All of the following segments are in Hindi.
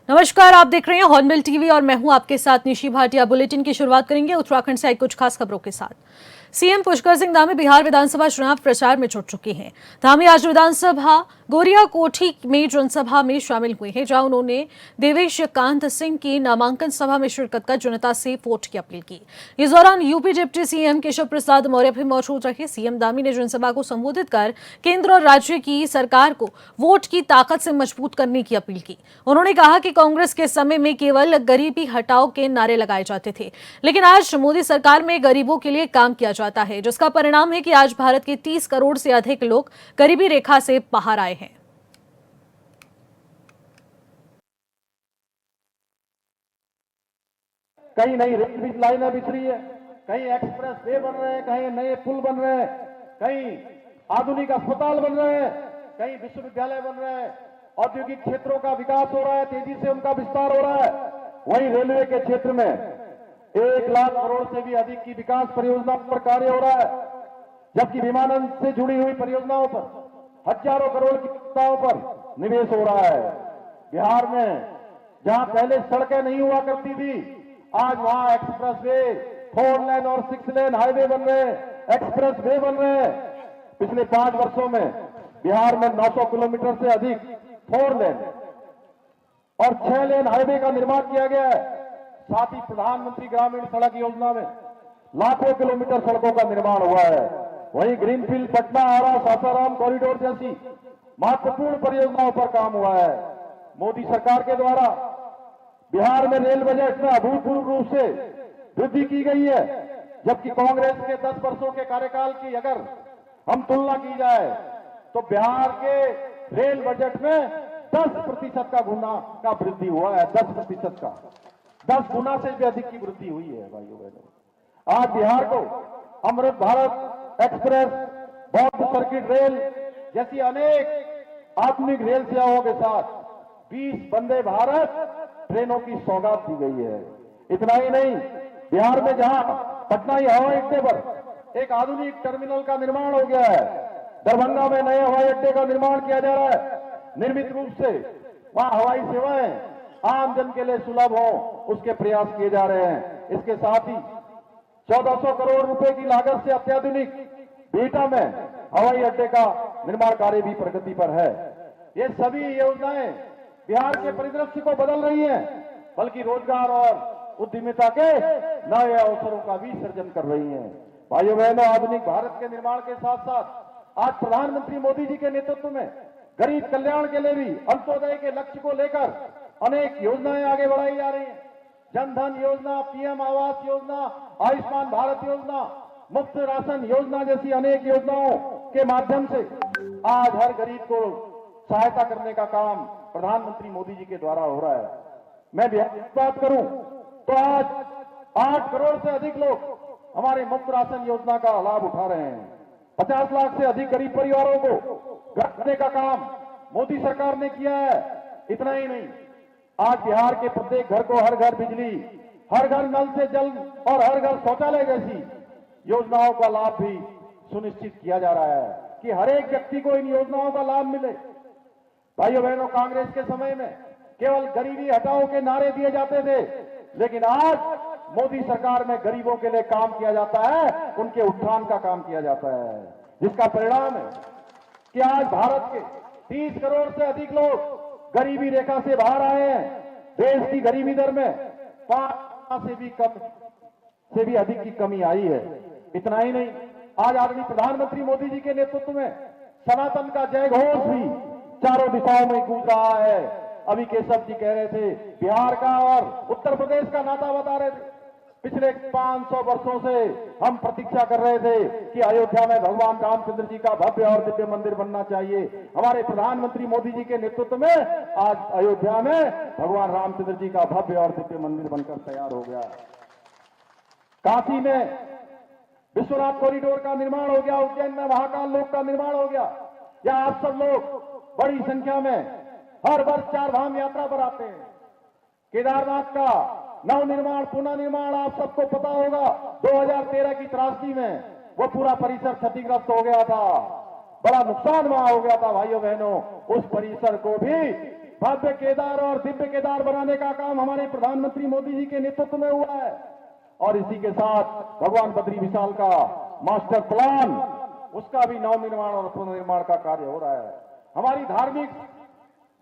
नमस्कार, आप देख रहे हैं हॉर्नबिल टीवी और मैं हूं आपके साथ निशी भाटिया। बुलेटिन की शुरुआत करेंगे उत्तराखंड से आई कुछ खास खबरों के साथ। सीएम पुष्कर सिंह धामी बिहार विधानसभा चुनाव प्रचार में जुट चुके हैं। धामी आज विधानसभा गोरिया कोठी में जनसभा में शामिल हुए हैं, जहां उन्होंने देवेश कांत सिंह की नामांकन सभा में शिरकत कर जनता से वोट की अपील की। इस दौरान UP deputy CM Keshav Prasad Maurya भी मौजूद रहे। सीएम धामी ने जनसभा को संबोधित कर केंद्र और राज्य की सरकार को वोट की ताकत से मजबूत करने की अपील की। उन्होंने कहा कि कांग्रेस के समय में केवल गरीबी हटाओ के नारे लगाए जाते थे, लेकिन आज मोदी सरकार में गरीबों के लिए काम किया जाता है, जिसका परिणाम है कि आज भारत के 30 करोड़ से अधिक लोग गरीबी रेखा से बाहर आए हैं। कहीं नई रेलवे लाइनें बिछ रही है, कहीं एक्सप्रेस वे बन रहे हैं, कहीं नए पुल बन रहे हैं, कहीं आधुनिक अस्पताल बन रहे हैं, कहीं विश्वविद्यालय बन रहे हैं, औद्योगिक क्षेत्रों का विकास हो रहा है, तेजी से उनका विस्तार हो रहा है। वहीं रेलवे के क्षेत्र में 1 लाख करोड़ से भी अधिक की विकास परियोजनाओं पर कार्य हो रहा है, जबकि विमानन से जुड़ी हुई परियोजनाओं पर हजारों करोड़ की परियोजनाओं पर निवेश हो रहा है। बिहार में जहां पहले सड़कें नहीं हुआ करती थी, आज वहां एक्सप्रेस वे, 4 लेन और 6 लेन हाईवे बन रहे हैं, एक्सप्रेस वे बन रहे हैं। पिछले 5 वर्षों में बिहार में 900 किलोमीटर से अधिक 4 लेन और 6 लेन हाईवे का निर्माण किया गया है। साथ ही प्रधानमंत्री ग्रामीण सड़क योजना में लाखों किलोमीटर सड़कों का निर्माण हुआ है। वहीं ग्रीनफील्ड पटना आरा सासाराम कॉरिडोर जैसी महत्वपूर्ण परियोजनाओं पर काम हुआ है। मोदी सरकार के द्वारा बिहार में रेल बजट में अभूतपूर्व रूप से वृद्धि की गई है, जबकि कांग्रेस के 10 वर्षों के कार्यकाल की अगर हम तुलना की जाए तो बिहार के रेल बजट में 10% का गुना का वृद्धि हुआ है। 10% का 10 गुना से भी अधिक की वृद्धि हुई है। भाइयों बहनों, आज बिहार को अमृत भारत एक्सप्रेस, बौद्ध सर्किट रेल जैसी अनेक आधुनिक रेल सेवाओं के साथ 20 वंदे भारत ट्रेनों की सौगात दी गई है। इतना ही नहीं, बिहार में जहां पटना हवाई अड्डे पर एक आधुनिक टर्मिनल का निर्माण हो गया है, दरभंगा में नए हवाई अड्डे का निर्माण किया जा रहा है। निर्मित रूप से वहां हवाई सेवाएं आम जन के लिए सुलभ हो, उसके प्रयास किए जा रहे हैं। इसके साथ ही 1400 करोड़ रुपए की लागत से अत्याधुनिक बिहटा में हवाई अड्डे का निर्माण कार्य भी प्रगति पर है। ये सभी योजनाएं बिहार के परिदृश्य को बदल रही हैं, बल्कि रोजगार और उद्यमिता के नए अवसरों का भी सृजन कर रही हैं। भाइयों बहनों, आधुनिक भारत के निर्माण के साथ साथ आज प्रधानमंत्री मोदी जी के नेतृत्व में गरीब कल्याण के लिए भी अंत्योदय के लक्ष्य को लेकर अनेक योजनाएं आगे बढ़ाई जा रही हैं। जन धन योजना, पीएम आवास योजना, आयुष्मान भारत योजना, मुफ्त राशन योजना जैसी अनेक योजनाओं के माध्यम से आज हर गरीब को सहायता करने का काम प्रधानमंत्री मोदी जी के द्वारा हो रहा है। मैं बिहार की बात करूं तो आज 8 करोड़ से अधिक लोग हमारे मुफ्त राशन योजना का लाभ उठा रहे हैं। 50 लाख से अधिक गरीब परिवारों को घर देने का काम मोदी सरकार ने किया है। इतना ही नहीं, आज बिहार के प्रत्येक घर को हर घर बिजली, हर घर नल से जल और हर घर शौचालय जैसी योजनाओं का लाभ भी सुनिश्चित किया जा रहा है कि हर एक व्यक्ति को इन योजनाओं का लाभ मिले। भाइयों बहनों, कांग्रेस के समय में केवल गरीबी हटाओ के नारे दिए जाते थे, लेकिन आज मोदी सरकार में गरीबों के लिए काम किया जाता है, उनके उत्थान का काम किया जाता है, जिसका परिणाम है कि आज भारत के 30 करोड़ से अधिक लोग गरीबी रेखा से बाहर आए हैं। देश की गरीबी दर में 5 से भी अधिक की कमी आई है। इतना ही नहीं, आज आदरणीय प्रधानमंत्री मोदी जी के नेतृत्व में सनातन का जय घोष भी चारों दिशाओं में गूंज रहा है। अभी केशव जी कह रहे थे बिहार का और उत्तर प्रदेश का नाता बता रहे थे। पिछले 500 वर्षों से हम प्रतीक्षा कर रहे थे कि अयोध्या में भगवान रामचंद्र जी का भव्य और दिव्य मंदिर बनना चाहिए। हमारे प्रधानमंत्री मोदी जी के नेतृत्व में आज अयोध्या में भगवान रामचंद्र जी का भव्य और दिव्य मंदिर बनकर तैयार हो गया। काशी में विश्वनाथ कॉरिडोर का निर्माण हो गया, उज्जैन में महाकाल लोक का निर्माण हो गया। या आप सब लोग बड़ी संख्या में हर वर्ष 4 धाम यात्रा पर आते हैं। केदारनाथ का नवनिर्माण, पुनः निर्माण आप सबको पता होगा, 2013 की त्रासदी में वो पूरा परिसर क्षतिग्रस्त हो गया था, बड़ा नुकसान वहां हो गया था। भाइयों बहनों, उस परिसर को भी भव्य केदार और दिव्य केदार बनाने का काम हमारे प्रधानमंत्री मोदी जी के नेतृत्व में हुआ है। और इसी के साथ भगवान बद्री विशाल का मास्टर प्लान, उसका भी नवनिर्माण और पुनर्निर्माण का कार्य हो रहा है। हमारी धार्मिक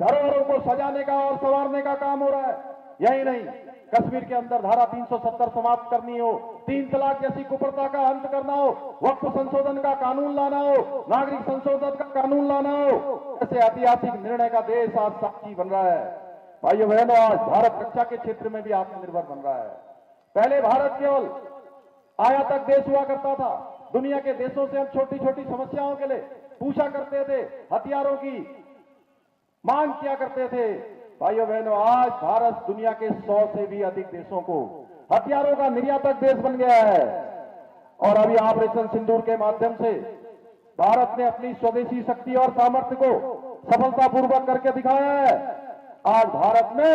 धरोहरों को सजाने का और संवारने का काम हो रहा है। यही नहीं, कश्मीर के अंदर धारा 370 समाप्त करनी हो, 3 तलाक जैसी कुप्रथा का अंत करना हो, वक्फ संशोधन का कानून लाना हो, नागरिक संशोधन का कानून लाना हो, ऐसे ऐतिहासिक निर्णय का देश आज साक्षी बन रहा है। भाइयों बहनों, आज भारत रक्षा के क्षेत्र में भी आत्मनिर्भर बन रहा है। पहले भारत केवल आयातक देश हुआ करता था। दुनिया के देशों से हम छोटी छोटी समस्याओं के लिए पूछा करते थे, हथियारों की मांग किया करते थे। भाइयों बहनों, आज भारत दुनिया के 100 से भी अधिक देशों को हथियारों का निर्यातक देश बन गया है। और अभी ऑपरेशन सिंदूर के माध्यम से भारत ने अपनी स्वदेशी शक्ति और सामर्थ्य को सफलतापूर्वक करके दिखाया है। आज भारत में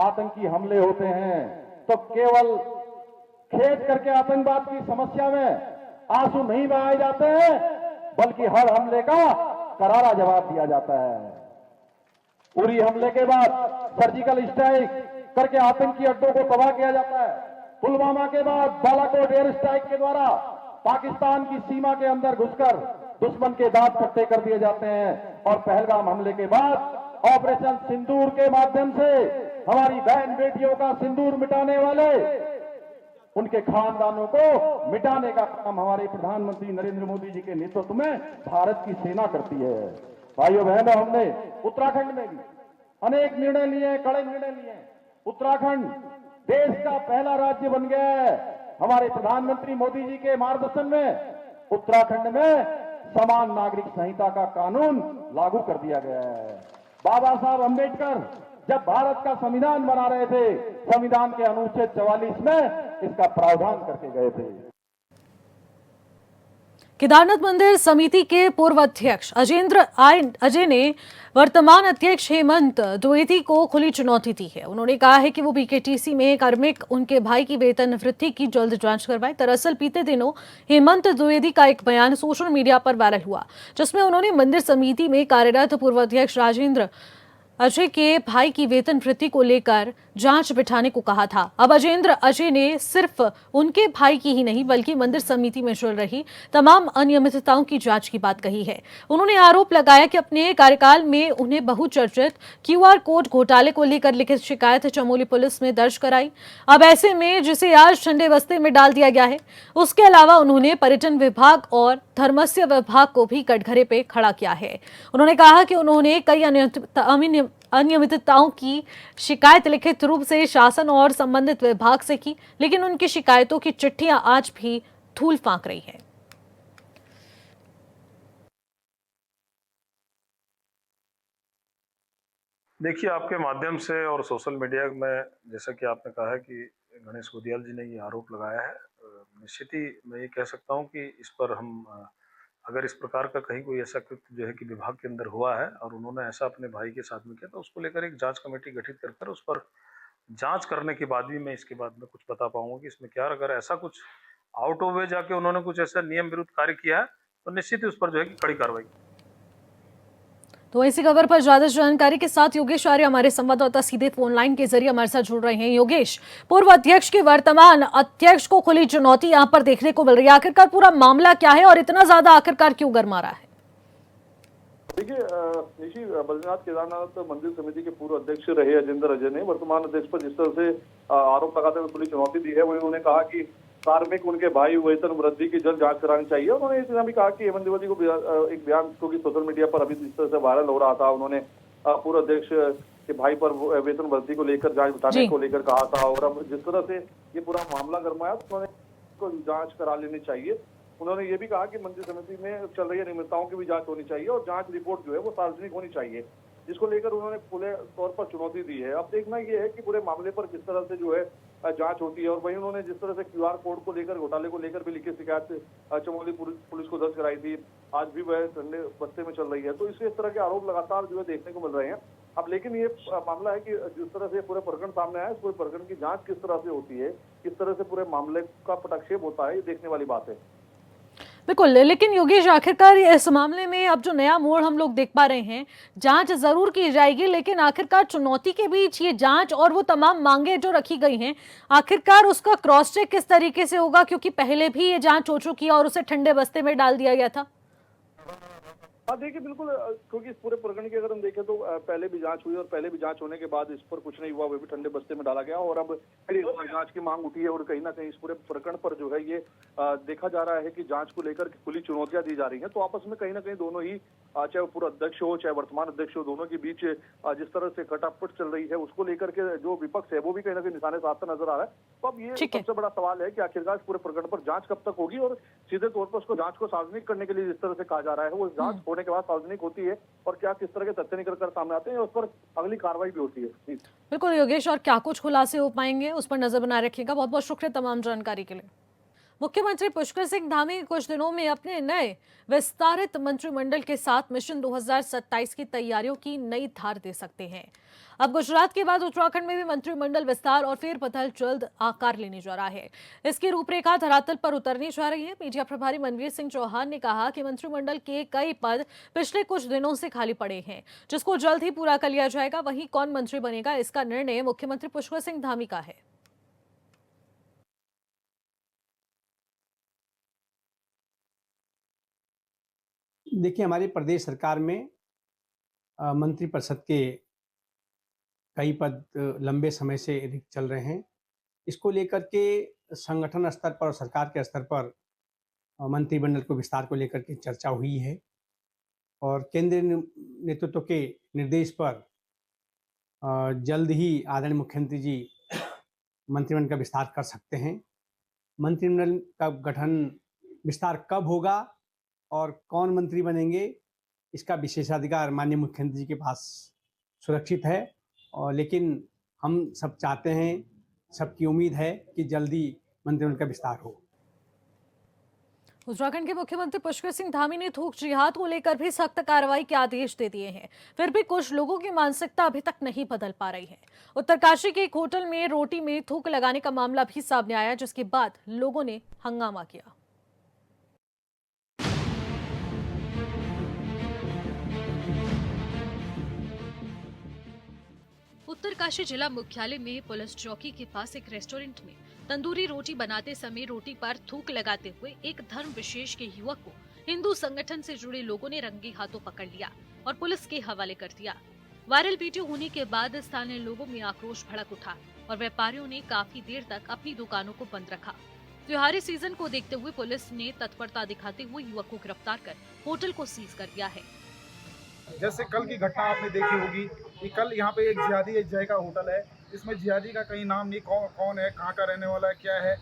आतंकी हमले होते हैं तो केवल खेद करके आतंकवाद की समस्या में आंसू नहीं बहाए जाते हैं, बल्कि हर हमले का करारा जवाब दिया जाता है। उरी हमले के बाद सर्जिकल स्ट्राइक करके आतंकी अड्डों को तबाह किया जाता है। पुलवामा के बाद बालाकोट एयर स्ट्राइक के द्वारा पाकिस्तान की सीमा के अंदर घुसकर दुश्मन के दांत खट्टे कर दिए जाते हैं। और पहलगाम हमले के बाद ऑपरेशन सिंदूर के माध्यम से हमारी बहन बेटियों का सिंदूर मिटाने वाले उनके खानदानों को मिटाने का काम हमारे प्रधानमंत्री नरेंद्र मोदी जी के नेतृत्व में भारत की सेना करती है। भाइयों बहनों, हमने उत्तराखंड में भी अनेक निर्णय लिए, कड़े निर्णय लिए। उत्तराखंड देश का पहला राज्य बन गया है। हमारे प्रधानमंत्री मोदी जी के मार्गदर्शन में उत्तराखंड में समान नागरिक संहिता का कानून लागू कर दिया गया है। बाबा साहब अम्बेडकर जब भारत का संविधान बना रहे थे, संविधान के अनुच्छेद 44 में इसका प्रावधान करके गए थे। केदारनाथ मंदिर समिति के पूर्व अध्यक्ष अजय ने वर्तमान अध्यक्ष हेमंत द्विवेदी को खुली चुनौती दी है। उन्होंने कहा है कि वो बीकेटीसी में कार्मिक उनके भाई की वेतन वृद्धि की जल्द जांच करवाए। दरअसल बीते दिनों हेमंत द्विवेदी का एक बयान सोशल मीडिया पर वायरल हुआ, जिसमें उन्होंने मंदिर समिति में कार्यरत पूर्व अध्यक्ष अजय के भाई की वेतन वृद्धि को लेकर जांच बिठाने को कहा था। अब अजय ने सिर्फ उनके भाई की ही नहीं बल्कि मंदिर समिति में चल रही तमाम अनियमितताओं की जांच की बात कही है। उन्होंने आरोप लगाया कि अपने कार्यकाल में उन्हें बहुचर्चित QR कोड घोटाले को लेकर लिखित शिकायत चमोली पुलिस में दर्ज कराई। अब ऐसे में जिसे आज ठंडे बस्ते में डाल दिया गया है। उसके अलावा उन्होंने पर्यटन विभाग और धर्मस्य विभाग को भी कटघरे पे खड़ा किया है। उन्होंने कहा कि उन्होंने कई अनियमितताओं की शिकायत लिखित रूप से शासन और संबंधित विभाग से की, लेकिन उनकी शिकायतों की चिट्ठियां आज भी धूल फांक रही है। देखिए, आपके माध्यम से और सोशल मीडिया में जैसा कि आपने कहा है कि गणेश गोदियाल जी ने ये आरोप लगाया है, निश्चित ही मैं ये कह सकता हूँ कि इस पर हम अगर इस प्रकार का कहीं कोई ऐसा कृत्य जो है कि विभाग के अंदर हुआ है और उन्होंने ऐसा अपने भाई के साथ में किया, तो उसको लेकर एक जांच कमेटी गठित कर उस पर जांच करने के बाद भी मैं इसके बाद में कुछ बता पाऊंगा कि इसमें क्या। अगर ऐसा कुछ आउट ऑफ वे जाके उन्होंने कुछ ऐसा नियम विरुद्ध कार्य किया है तो निश्चित ही उस पर जो है कि कड़ी कार्रवाई। तो इसी खबर पर ज्यादा जानकारी के साथ योगेश आर्य हमारे संवाददाता सीधे फोन लाइन के जरिए हमारे साथ जुड़ रहे हैं। योगेश, पूर्व अध्यक्ष के वर्तमान अध्यक्ष को खुली चुनौती यहां पर देखने को मिल रही है। आखिरकार पूरा मामला क्या है और इतना ज्यादा आखिरकार क्यों गरमा रहा है? देखिए निशी, बद्रीनाथ केदारनाथ मंदिर समिति के पूर्व अध्यक्ष रहे अजय ने वर्तमान अध्यक्ष पर जिस तरह से आरोप लगाते हुए खुली चुनौती दी है, वही उन्होंने कहा कि कार्मिक उनके भाई वेतन वृद्धि की जल्द जांच करानी चाहिए। उन्होंने इतना भी कहा कि हेमंत द्विवेदी को एक बयान क्योंकि सोशल मीडिया पर अभी जिस तरह से वायरल हो रहा था, उन्होंने पूर्व अध्यक्ष के भाई पर वेतन वृद्धि को लेकर जांच बिठाने को लेकर कहा था। और अब जिस तरह से ये पूरा मामला गरमाया, उन्होंने जांच करा लेनी चाहिए। उन्होंने ये भी कहा कि मंदिर समिति में चल रही अनियमितताओं की भी जांच होनी चाहिए और जांच रिपोर्ट जो है वो सार्वजनिक होनी चाहिए, जिसको लेकर उन्होंने खुले तौर पर चुनौती दी है। अब देखना ये है कि पूरे मामले पर किस तरह से जो है जांच होती है। और वहीं उन्होंने जिस तरह से QR कोड को लेकर घोटाले को लेकर भी लिखित शिकायत चमोली पुलिस को दर्ज कराई थी, आज भी वह ठंडे बस्ते में चल रही है। तो इस तरह के आरोप लगातार जो है देखने को मिल रहे हैं। अब लेकिन ये मामला है कि जिस तरह से पूरे प्रकरण सामने आया, इस पूरे प्रकरण की जांच किस तरह से होती है, किस तरह से पूरे मामले का पटाक्षेप होता है, ये देखने वाली बात है। बिल्कुल, लेकिन योगेश आखिरकार इस मामले में अब जो नया मोड़ हम लोग देख पा रहे हैं, जांच जरूर की जाएगी, लेकिन आखिरकार चुनौती के बीच ये जांच और वो तमाम मांगे जो रखी गई हैं, आखिरकार उसका क्रॉस चेक किस तरीके से होगा, क्योंकि पहले भी ये जांच हो चुकी है और उसे ठंडे बस्ते में डाल दिया गया था। हाँ देखिए बिल्कुल, क्योंकि इस पूरे प्रकरण की अगर हम देखें तो पहले भी जांच हुई और पहले भी जांच होने के बाद इस पर कुछ नहीं हुआ, वो भी ठंडे बस्ते में डाला गया और अब फिर जांच की मांग उठी है और कहीं ना कहीं इस पूरे प्रकरण पर जो है ये देखा जा रहा है कि जांच को लेकर खुली चुनौतियां दी जा रही हैं। तो आपस में कहीं ना कहीं दोनों ही चाहे वो पूर्व अध्यक्ष हो चाहे वर्तमान अध्यक्ष हो, दोनों के बीच जिस तरह से खटापट चल रही है उसको लेकर के जो विपक्ष है वो भी कहीं ना कहीं निशाने साधता नजर आ रहा है। तो अब ये सबसे बड़ा सवाल है कि आखिरकार इस पूरे प्रकरण पर जांच कब तक होगी और सीधे तौर पर उसको जांच को सार्वजनिक करने के लिए जिस तरह से कहा जा रहा है वो जांच होने के बाद सार्वजनिक होती है और क्या किस तरह के तथ्य निकल कर सामने आते हैं उस पर अगली कार्रवाई भी होती है। बिल्कुल योगेश, और क्या कुछ खुलासे हो पाएंगे उस पर नजर बनाए रखिएगा। बहुत बहुत शुक्रिया तमाम जानकारी के लिए। मुख्यमंत्री पुष्कर सिंह धामी कुछ दिनों में अपने नए विस्तारित मंत्रिमंडल के साथ मिशन 2027 की तैयारियों की नई धार दे सकते हैं। अब गुजरात के बाद उत्तराखंड में भी मंत्रिमंडल विस्तार और फेरबदल जल्द आकार लेने जा रहा है। इसकी रूपरेखा धरातल पर उतरने जा रही है। मीडिया प्रभारी मनवीर सिंह चौहान ने कहा कि मंत्रिमंडल के कई पद पिछले कुछ दिनों से खाली पड़े हैं, जिसको जल्द ही पूरा कर लिया जाएगा। वहीं कौन मंत्री बनेगा, इसका निर्णय मुख्यमंत्री पुष्कर सिंह धामी का है। देखिए, हमारी प्रदेश सरकार में मंत्रिपरिषद के कई पद लंबे समय से रिक्त चल रहे हैं। इसको लेकर के संगठन स्तर पर और सरकार के स्तर पर मंत्रिमंडल को विस्तार को लेकर के चर्चा हुई है और केंद्रीय नेतृत्व के निर्देश पर जल्द ही आदरणीय मुख्यमंत्री जी मंत्रिमंडल का विस्तार कर सकते हैं। मंत्रिमंडल का गठन विस्तार कब होगा और कौन मंत्री बनेंगे, इसका विशेषाधिकार माननीय मुख्यमंत्री जी के पास सुरक्षित है। और लेकिन हम सब चाहते हैं, सबकी उम्मीद है कि जल्दी मंत्रिमंडल का विस्तार हो। उत्तराखंड के मुख्यमंत्री पुष्कर सिंह धामी ने थूक जिहाद को लेकर भी सख्त कार्रवाई के आदेश दे दिए हैं। फिर भी कुछ लोगों की मानसिकता अभी तक नहीं बदल पा रही है। उत्तरकाशी के एक होटल में रोटी में थूक लगाने का मामला भी सामने आया, जिसके बाद लोगों ने हंगामा किया। उत्तरकाशी जिला मुख्यालय में पुलिस चौकी के पास एक रेस्टोरेंट में तंदूरी रोटी बनाते समय रोटी पर थूक लगाते हुए एक धर्म विशेष के युवक को हिंदू संगठन से जुड़े लोगों ने रंगे हाथों पकड़ लिया और पुलिस के हवाले कर दिया। वायरल वीडियो होने के बाद स्थानीय लोगों में आक्रोश भड़क उठा और व्यापारियों ने काफी देर तक अपनी दुकानों को बंद रखा। त्योहारी सीजन को देखते हुए पुलिस ने तत्परता दिखाते हुए युवक को गिरफ्तार कर होटल को सीज कर दिया है। जैसे कल की घटना आपने देखी होगी कि कल यहाँ पे एक जिहादी एक जय का होटल है। इसमें जिहादी का कहीं नाम नहीं, कौन है, कहाँ का रहने वाला है, क्या है,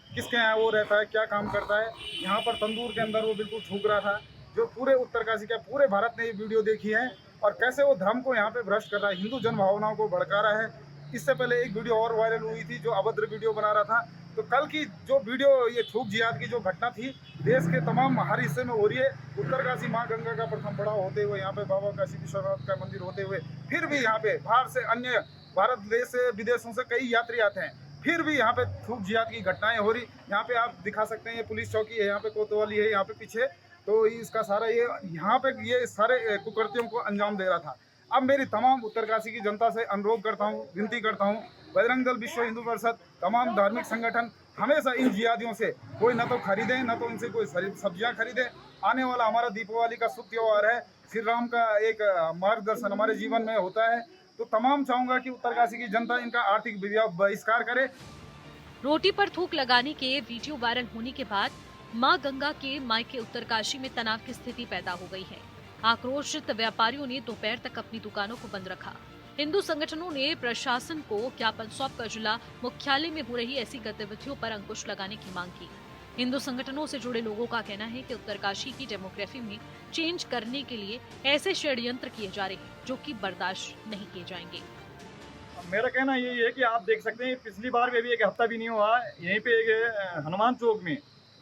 किसके यहाँ वो रहता है, क्या काम करता है। यहाँ पर तंदूर के अंदर वो बिल्कुल थूक रहा था। जो पूरे उत्तरकाशी का पूरे भारत ने ये वीडियो देखी है और कैसे वो धर्म को यहाँ पे भ्रष्ट कर रहा है, हिंदू जन भावनाओं को भड़का रहा है। इससे पहले एक वीडियो और वायरल हुई थी जो अभद्र वीडियो बना रहा था। तो कल की जो वीडियो ये थूक जिहाद की जो घटना थी देश के तमाम हर हिस्से में हो रही है। उत्तरकाशी माँ गंगा का प्रथम पड़ाव होते हुए, यहाँ पे बाबा काशी विश्वनाथ का मंदिर होते हुए, फिर भी यहाँ पे बाहर से अन्य भारत देश से विदेशों से कई यात्री आते हैं, फिर भी यहाँ पे थूक जिहाद की घटनाएं हो रही। यहाँ पे आप दिखा सकते हैं, ये पुलिस चौकी है, यहाँ पे कोतवाली है, यहाँ पे पीछे, तो इसका सारा ये यहाँ पे ये सारे कुकृत्यों को अंजाम दे रहा था। अब मेरी तमाम उत्तरकाशी की जनता से अनुरोध करता हूँ, विनती करता हूँ, बजरंग दल, विश्व हिंदू परिषद, तमाम धार्मिक संगठन हमेशा इन जिहादियों से कोई न तो खरीदे, न तो इनसे कोई सब्जियां खरीदे। आने वाला हमारा दीपावली का शुभ त्योहार है, श्री राम का एक मार्गदर्शन हमारे जीवन में होता है। तो तमाम चाहूंगा कि उत्तरकाशी की जनता इनका आर्थिक बहिष्कार करे। रोटी पर थूक लगाने के वीडियो वायरल होने के बाद मां गंगा के मायके उत्तरकाशी में तनाव की स्थिति पैदा हो गई है। आक्रोशित व्यापारियों ने दोपहर तक अपनी दुकानों को बंद रखा। हिंदू संगठनों ने प्रशासन को ज्ञापन सौंपकर जिला मुख्यालय में हो रही ऐसी गतिविधियों पर अंकुश लगाने की मांग की। हिंदू संगठनों से जुड़े लोगों का कहना है कि उत्तरकाशी की डेमोग्राफी में चेंज करने के लिए ऐसे षड्यंत्र किए जा रहे हैं जो कि बर्दाश्त नहीं किए जाएंगे। मेरा कहना यही है कि आप देख सकते हैं, पिछली बार में भी एक हफ्ता भी नहीं हुआ, यहीं पे एक हनुमान चौक में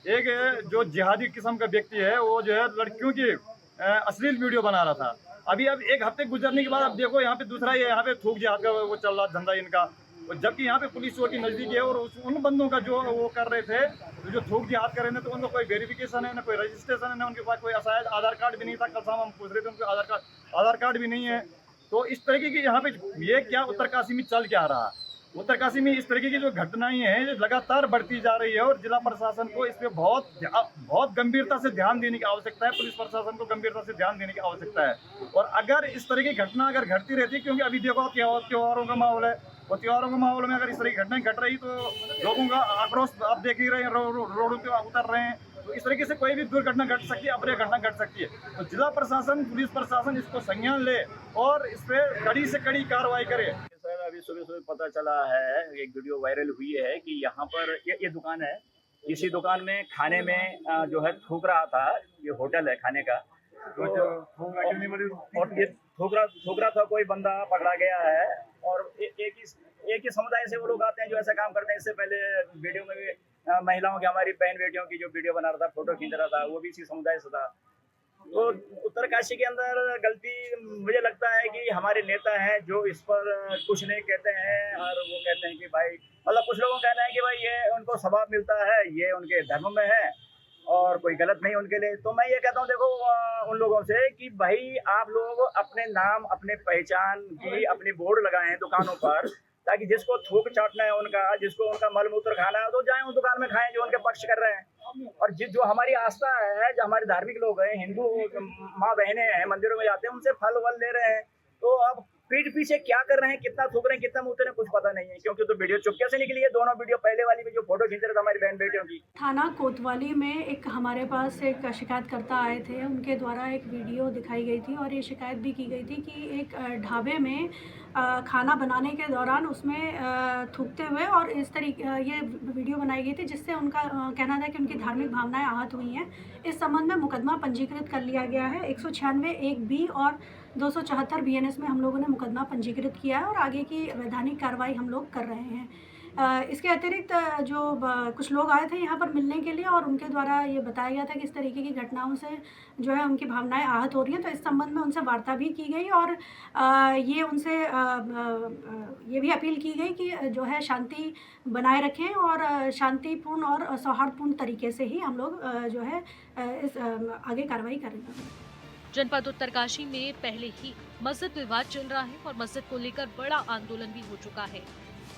एक जो जिहादी किस्म का व्यक्ति है वो जो है लड़कियों की अश्लील वीडियो बना रहा था। अभी अब एक हफ्ते गुजरने के बाद अब देखो यहाँ पे दूसरा यहाँ पे थूक जिहाद का वो चल रहा धंधा इनका। और जबकि यहाँ पे पुलिस चौकी नजदीक है और उन बंदों का जो वो कर रहे थे, जो थूक जिहाद कर रहे थे, तो उनका कोई वेरिफिकेशन है ना, कोई रजिस्ट्रेशन है ना, उनके पास कोई शायद आधार कार्ड भी नहीं था। कल शाम हम पूछ रहे थे, उनके आधार कार्ड भी नहीं है। तो इस तरीके की यहाँ पे ये क्या उत्तरकाशी में चल क्या रहा है? उत्तरकाशी में इस तरीके की जो घटनाएं हैं जो लगातार बढ़ती जा रही है और जिला प्रशासन को इस पे बहुत गंभीरता से ध्यान देने की आवश्यकता है। पुलिस प्रशासन को गंभीरता से ध्यान देने की आवश्यकता है। और अगर इस तरह की घटना अगर घटती रहती है, क्योंकि अभी देखो त्योहारों का माहौल है, और त्योहारों के माहौल में अगर इस तरह की घटनाएं घट रही तो लोगों का आक्रोश आप देख ही रहे हैं, रोडों पे उतर रहे हैं। तो इस तरीके से कोई भी दुर्घटना घट सकती है, अप्रिय घटना घट सकती है। तो जिला प्रशासन, पुलिस प्रशासन इसको संज्ञान ले और इस पर कड़ी से कड़ी कार्रवाई करे। सर अभी सुबह पता चला है, एक वीडियो वायरल हुई है कि यहाँ पर ये दुकान है, इसी दुकान में खाने में जो है थूक रहा था। ये होटल है खाने का, और ये थूक रहा था, कोई बंदा पकड़ा गया है। और एक ही समुदाय से वो लोग आते हैं जो ऐसा काम करते हैं। इससे पहले वीडियो में भी महिलाओं की, हमारी बहन बेटियों की जो वीडियो बना रहा था, फोटो खींच रहा था, वो भी इसी समुदाय से था। तो उत्तरकाशी के अंदर गलती मुझे लगता है कि हमारे नेता हैं जो इस पर कुछ नहीं कहते हैं, और वो कहते हैं कि भाई, मतलब कुछ लोगों का कहना है कि भाई ये उनको सवाब मिलता है, ये उनके धर्म में है और कोई गलत नहीं उनके लिए। तो मैं ये कहता हूँ, देखो उन लोगों से कि भाई आप लोग अपने नाम, अपने पहचान की अपनी बोर्ड लगाएं दुकानों पर, ताकि जिसको थूक चाटना है उनका, जिसको उनका मल मूत्र खाना है, तो जाएं उस दुकान में खाएं जो उनके पक्ष कर रहे हैं। और जो हमारी आस्था है, जो हमारे धार्मिक लोग हैं, हिंदू माँ बहनें हैं, मंदिरों में जाते हैं, उनसे फल वल ले रहे हैं। तो अब पीठ पीछे क्या कर रहे हैं, कितना थूक रहे हैं, कितना मुँह रहे हैं, कुछ पता नहीं है। क्योंकि तो वीडियो चुपके से निकली है। दोनों वीडियो, पहले वाली में जो फोटो खींच रहे थे हमारी बहन बेटियों की। थाना कोतवाली में एक हमारे पास एक शिकायतकर्ता आए थे, उनके द्वारा एक वीडियो दिखाई गई थी और ये शिकायत भी की गई थी कि एक ढाबे में खाना बनाने के दौरान उसमें थूकते हुए और इस तरीके ये वीडियो बनाई गई थी, जिससे उनका कहना था कि उनकी धार्मिक भावनाएं आहत हुई हैं। इस संबंध में मुकदमा पंजीकृत कर लिया गया है। 196 1B और 274 BNS में हम लोगों ने मुकदमा पंजीकृत किया है और आगे की वैधानिक कार्रवाई हम लोग कर रहे हैं। इसके अतिरिक्त जो कुछ लोग आए थे यहाँ पर मिलने के लिए और उनके द्वारा ये बताया गया था कि इस तरीके की घटनाओं से जो है उनकी भावनाएं आहत हो रही हैं। तो इस संबंध में उनसे वार्ता भी की गई और ये उनसे ये भी अपील की गई कि जो है शांति बनाए रखें और शांतिपूर्ण और सौहार्दपूर्ण तरीके से ही हम लोग जो है इस आगे कार्रवाई करेंगे। जनपद उत्तरकाशी में पहले ही मस्जिद विवाद चल रहा है और मस्जिद को लेकर बड़ा आंदोलन भी हो चुका है।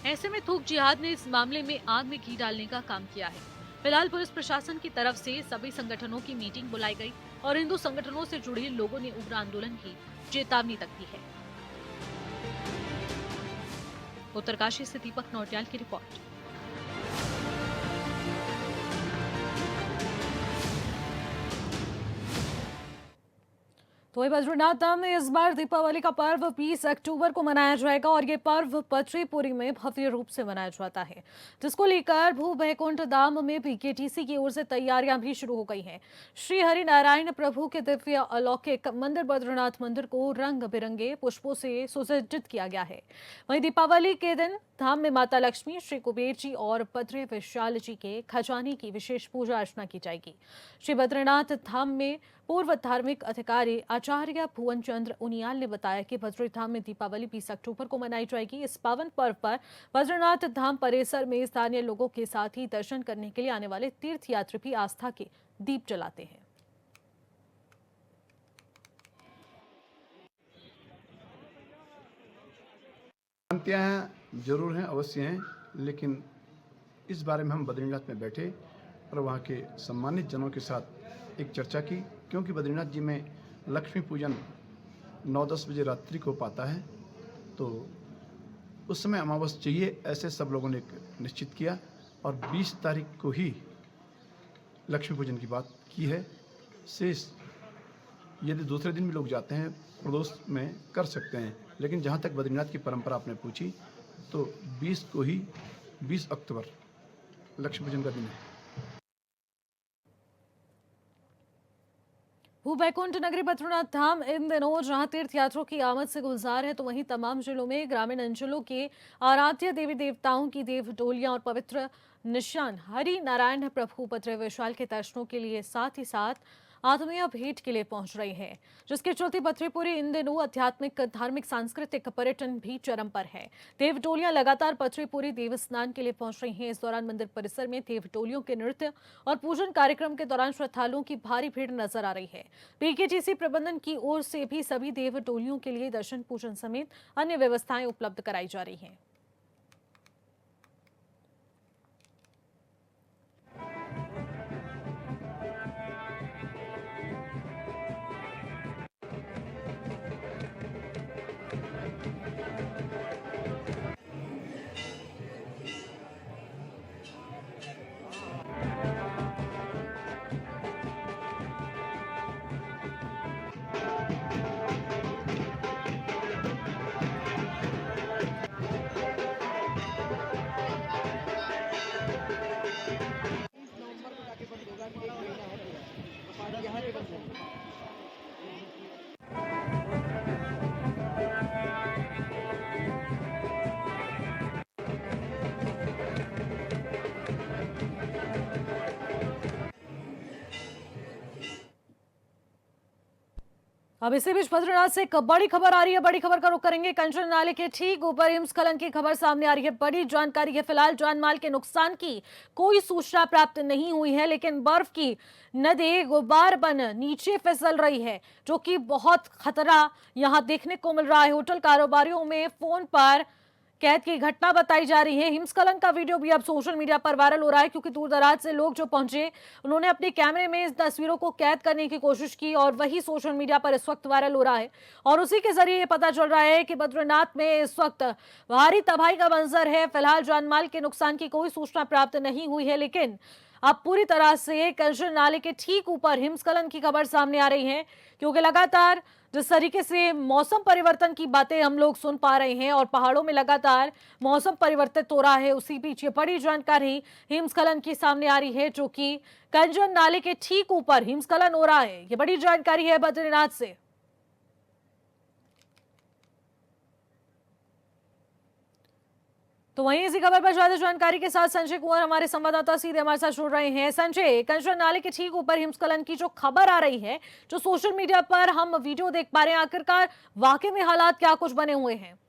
ऐसे में थूक जिहाद ने इस मामले में आग में घी डालने का काम किया है। फिलहाल पुलिस प्रशासन की तरफ से सभी संगठनों की मीटिंग बुलाई गई और हिंदू संगठनों से जुड़े लोगों ने उग्र आंदोलन की चेतावनी तक दी है। उत्तरकाशी से दीपक नौटियाल की रिपोर्ट। तो बद्रीनाथ धाम में इस बार दीपावली का पर्व 20 अक्टूबर को मनाया जाएगा और ये पर्व पटरीपुरी में भव्य रूप से मनाया जाता है, जिसको लेकर भू बैकुंठ धाम में PKTC की ओर से तैयारियां भी शुरू हो गई हैं। श्री हरि नारायण प्रभु के दिव्य अलौकिक मंदिर बद्रीनाथ मंदिर को रंग बिरंगे पुष्पों से सुसज्जित किया गया है। वहीं दीपावली के दिन धाम में माता लक्ष्मी, श्री कुबेर जी और बद्री विशाल जी के खजाने की विशेष पूजा अर्चना की जाएगी। श्री बद्रीनाथ धाम में पूर्व धार्मिक अधिकारी आचार्य भुवन चंद्र उनियाल ने बताया कि बद्री धाम में दीपावली 20 अक्टूबर को मनाई जाएगी। इस पावन पर्व पर बद्रीनाथ धाम परिसर में स्थानीय लोगों के साथ ही दर्शन करने के लिए आने वाले तीर्थयात्री भी आस्था के दीप जलाते हैं। शांतियाँ जरूर हैं, अवश्य हैं, लेकिन इस बारे में हम बद्रीनाथ में बैठे और वहाँ के सम्मानित जनों के साथ एक चर्चा की, क्योंकि बद्रीनाथ जी में लक्ष्मी पूजन 9-10 बजे रात्रि को पाता है, तो उस समय अमावस चाहिए, ऐसे सब लोगों ने निश्चित किया और 20 तारीख को ही लक्ष्मी पूजन की बात की है। शेष यदि दूसरे दिन भी लोग जाते हैं प्रदोष में कर सकते हैं, लेकिन जहाँ तक बद्रीनाथ की परंपरा आपने पूछी तो 20 को ही 20 अक्टूबर लक्ष्मी पूजन का दिन है। भू बैकुंठ नगरी बद्रीनाथ धाम इन दिनों जहां तीर्थयात्रियों की आमद से गुलजार है, तो वहीं तमाम जिलों में ग्रामीण अंचलों के आराध्य देवी देवताओं की देव डोलियां और पवित्र निशान हरि नारायण प्रभु बद्री विशाल के दर्शनों के लिए साथ ही साथ आत्मीय भेंट के लिए पहुंच रही है, जिसके चलते पथरीपुरी इन दिनों आध्यात्मिक, धार्मिक, सांस्कृतिक पर्यटन भी चरम पर है। देव टोलियां लगातार पथरीपुरी देव स्नान के लिए पहुंच रही हैं। इस दौरान मंदिर परिसर में देव टोलियों के नृत्य और पूजन कार्यक्रम के दौरान श्रद्धालुओं की भारी भीड़ नजर आ रही है। पीकेटीसी प्रबंधन की ओर से भी सभी देव टोलियों के लिए दर्शन, पूजन समेत अन्य व्यवस्थाएं उपलब्ध कराई जा रही हैं। अब इसी बीच बद्रीनाथ से एक बड़ी खबर आ रही है। बड़ी खबर का रुख करेंगे। कंचन नाले के ठीक ऊपर हिमस्खलन की खबर सामने आ रही है। बड़ी जानकारी है। फिलहाल जान माल के नुकसान की कोई सूचना प्राप्त नहीं हुई है, लेकिन बर्फ की नदी गुब्बार बन नीचे फिसल रही है, जो कि बहुत खतरा यहां देखने को मिल रहा है। होटल कारोबारियों में फोन पर कैद की घटना बताई जा रही है। हिमस्खलन का वीडियो भी अब सोशल मीडिया पर वायरल हो रहा है, क्योंकि दूर दराज से लोग जो पहुंचे उन्होंने अपने कैमरे में इस तस्वीरों को कैद करने की कोशिश की और वही सोशल मीडिया पर इस वक्त वायरल हो रहा है। और उसी के जरिए ये पता चल रहा है कि बद्रीनाथ में इस वक्त भारी तबाही का मंजर है। फिलहाल जानमाल के नुकसान की कोई सूचना प्राप्त नहीं हुई है, लेकिन अब पूरी तरह से कंचन नाले के ठीक ऊपर हिमस्खलन की खबर सामने आ रही है, क्योंकि लगातार जिस तरीके से मौसम परिवर्तन की बातें हम लोग सुन पा रहे हैं और पहाड़ों में लगातार मौसम परिवर्तित हो रहा है, उसी बीच ये बड़ी जानकारी हिमस्खलन की सामने आ रही है, जो कि कंचन नाले के ठीक ऊपर हिमस्खलन हो रहा है। ये बड़ी जानकारी है बद्रीनाथ से। तो वहीं इसी खबर पर ज्यादा जानकारी के साथ संजय कुंवर हमारे संवाददाता सीधे हमारे साथ जुड़ रहे हैं। संजय, कंचन नाले के ठीक ऊपर हिमस्खलन की जो खबर आ रही है, जो सोशल मीडिया पर हम वीडियो देख पा रहे हैं, आखिरकार वाकई में हालात क्या कुछ बने हुए हैं?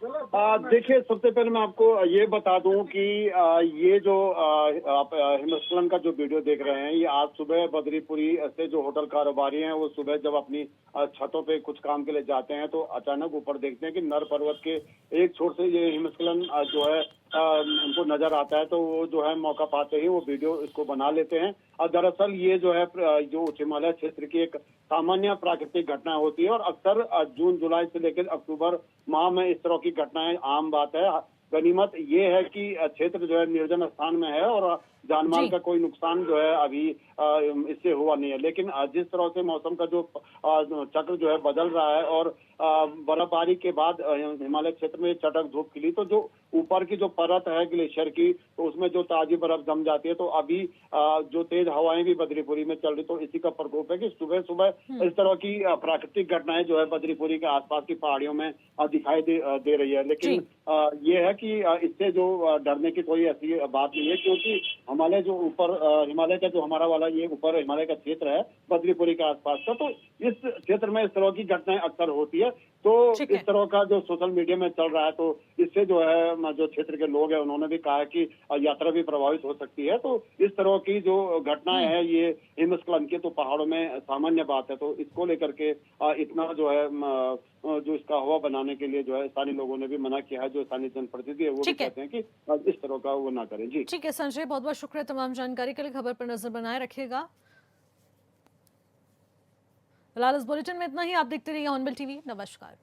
देखिए, सबसे पहले मैं आपको ये बता दूं कि ये जो आप हिमस्खलन का जो वीडियो देख रहे हैं, ये आज सुबह बद्रीपुरी से जो होटल कारोबारी हैं वो सुबह जब अपनी छतों पे कुछ काम के लिए जाते हैं तो अचानक ऊपर देखते हैं कि नर पर्वत के एक छोर से ये हिमस्खलन जो है उनको नजर आता है। तो वो जो है मौका पाते ही वो वीडियो इसको बना लेते हैं। और दरअसल ये जो है जो उच्च हिमालय क्षेत्र की एक सामान्य प्राकृतिक घटना होती है और अक्सर जून जुलाई से लेकर अक्टूबर माह में इस तरह की घटनाएं आम बात है। गनीमत ये है कि क्षेत्र जो है निर्जन स्थान में है और जानमाल का कोई नुकसान जो है अभी इससे हुआ नहीं है। लेकिन जिस तरह से मौसम का जो चक्र जो है बदल रहा है और बर्फबारी के बाद हिमालय क्षेत्र में चटक धूप खिली, तो जो ऊपर की जो परत है ग्लेशियर की, तो उसमें जो ताजी बर्फ जम जाती है। तो अभी जो तेज हवाएं भी बद्रीपुरी में चल रही, तो इसी का प्रकोप है कि सुबह सुबह इस तरह की प्राकृतिक घटनाएं जो है बद्रीपुरी के आसपास की पहाड़ियों में दिखाई दे रही है। लेकिन ये है कि इससे जो डरने की कोई ऐसी बात नहीं है, क्योंकि हिमालय जो ऊपर हिमालय का जो हमारा वाला ये ऊपर हिमालय का क्षेत्र है बद्रीपुरी के आसपास का, तो इस क्षेत्र में इस तरह की घटनाएं अक्सर होती है। तो इस तरह का जो सोशल मीडिया में चल रहा है, तो इससे जो है जो क्षेत्र के लोग हैं उन्होंने भी कहा कि यात्रा भी प्रभावित हो सकती है। तो इस तरह की जो घटनाएं हैं ये हिमस्खलन की तो पहाड़ों में सामान्य बात है। तो इसको लेकर के इतना जो है जो इसका हवा बनाने के लिए जो है स्थानीय लोगों ने भी मना किया है। जो स्थानीय जनप्रतिनिधि है वो भी कहते हैं कि इस तरह का वो ना करें। जी ठीक है संजय, बहुत बहुत शुक्रिया तमाम जानकारी के लिए। खबर पर नजर बनाए रखिएगा। फिलहाल इस बुलेटिन में इतना ही। आप देखते रहिए हॉर्नबिल टीवी। नमस्कार।